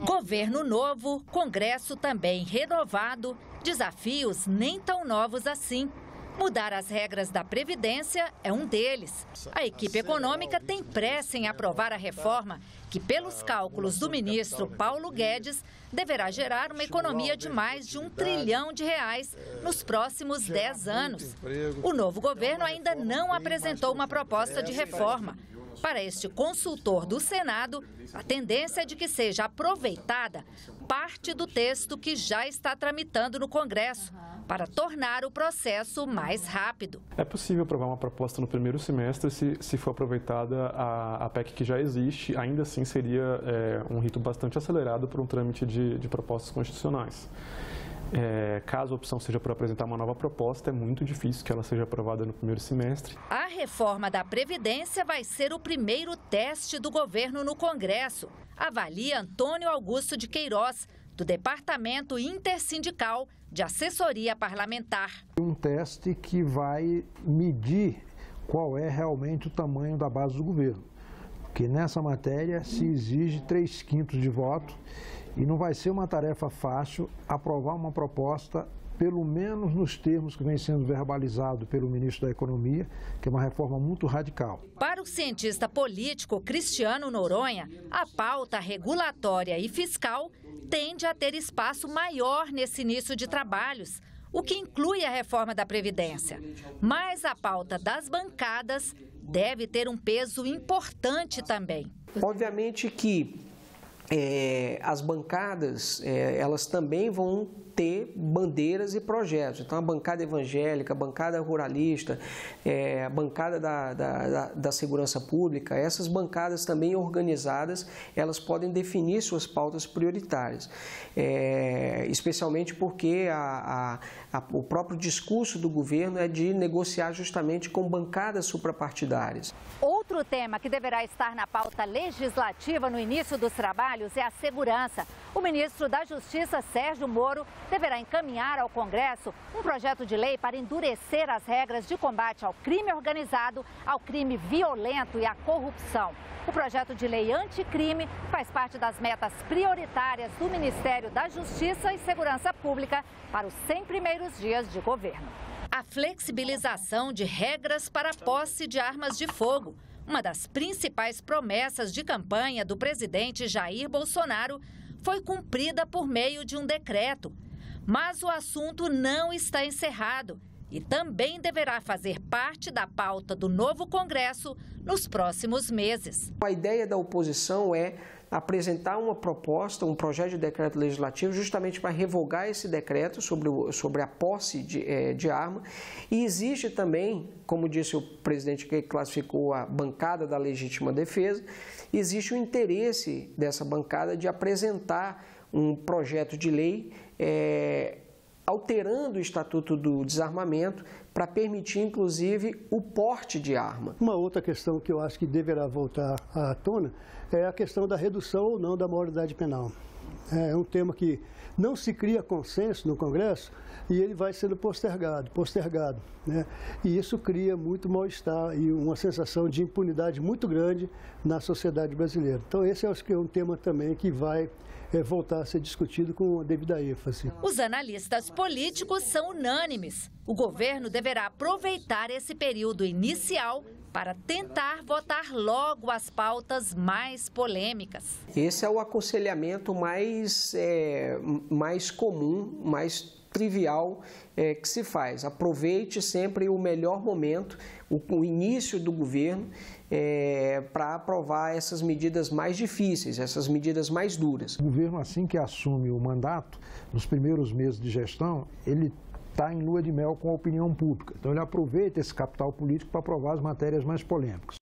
Governo novo, Congresso também renovado, desafios nem tão novos assim. Mudar as regras da Previdência é um deles. A equipe econômica tem pressa em aprovar a reforma, que, pelos cálculos do ministro Paulo Guedes, deverá gerar uma economia de mais de R$1 trilhão nos próximos 10 anos. O novo governo ainda não apresentou uma proposta de reforma. Para este consultor do Senado, a tendência é de que seja aproveitada parte do texto que já está tramitando no Congresso, para tornar o processo mais rápido. É possível aprovar uma proposta no primeiro semestre se for aproveitada a PEC que já existe, ainda assim seria um rito bastante acelerado para um trâmite de propostas constitucionais. Caso a opção seja por apresentar uma nova proposta, é muito difícil que ela seja aprovada no primeiro semestre. A reforma da Previdência vai ser o primeiro teste do governo no Congresso, avalia Antônio Augusto de Queiroz, do Departamento Intersindical de Assessoria Parlamentar. Um teste que vai medir qual é realmente o tamanho da base do governo, porque nessa matéria se exige 3/5 de voto e não vai ser uma tarefa fácil aprovar uma proposta, pelo menos nos termos que vem sendo verbalizado pelo ministro da Economia, que é uma reforma muito radical. Para o cientista político Cristiano Noronha, a pauta regulatória e fiscal tende a ter espaço maior nesse início de trabalhos, o que inclui a reforma da Previdência. Mas a pauta das bancadas deve ter um peso importante também. Obviamente que as bancadas, elas também vão ter bandeiras e projetos. Então, a bancada evangélica, a bancada ruralista, a bancada da segurança pública, essas bancadas também organizadas, elas podem definir suas pautas prioritárias. Especialmente porque o próprio discurso do governo é de negociar justamente com bancadas suprapartidárias. Outro tema que deverá estar na pauta legislativa no início dos trabalhos é a segurança. O ministro da Justiça, Sérgio Moro, deverá encaminhar ao Congresso um projeto de lei para endurecer as regras de combate ao crime organizado, ao crime violento e à corrupção. O projeto de lei anticrime faz parte das metas prioritárias do Ministério da Justiça e Segurança Pública para os 100 primeiros dias de governo. A flexibilização de regras para a posse de armas de fogo. Uma das principais promessas de campanha do presidente Jair Bolsonaro foi cumprida por meio de um decreto. Mas o assunto não está encerrado e também deverá fazer parte da pauta do novo Congresso nos próximos meses. A ideia da oposição é apresentar uma proposta, um projeto de decreto legislativo justamente para revogar esse decreto sobre a posse de arma. E existe também, como disse o presidente que classificou a bancada da legítima defesa, existe o interesse dessa bancada de apresentar um projeto de lei alterando o Estatuto do Desarmamento para permitir, inclusive, o porte de arma. Uma outra questão que eu acho que deverá voltar à tona é a questão da redução ou não da maioridade penal. É um tema que não se cria consenso no Congresso e ele vai sendo postergado, né? E isso cria muito mal-estar e uma sensação de impunidade muito grande na sociedade brasileira. Então esse eu acho que é um tema também que vai voltar a ser discutido com a devida ênfase. Os analistas políticos são unânimes. O governo deverá aproveitar esse período inicial para tentar votar logo as pautas mais polêmicas. Esse é o aconselhamento mais comum, mais trivial que se faz. Aproveite sempre o melhor momento, o início do governo, para aprovar essas medidas mais difíceis, essas medidas mais duras. O governo, assim que assume o mandato, nos primeiros meses de gestão, ele está em lua de mel com a opinião pública. Então ele aproveita esse capital político para aprovar as matérias mais polêmicas.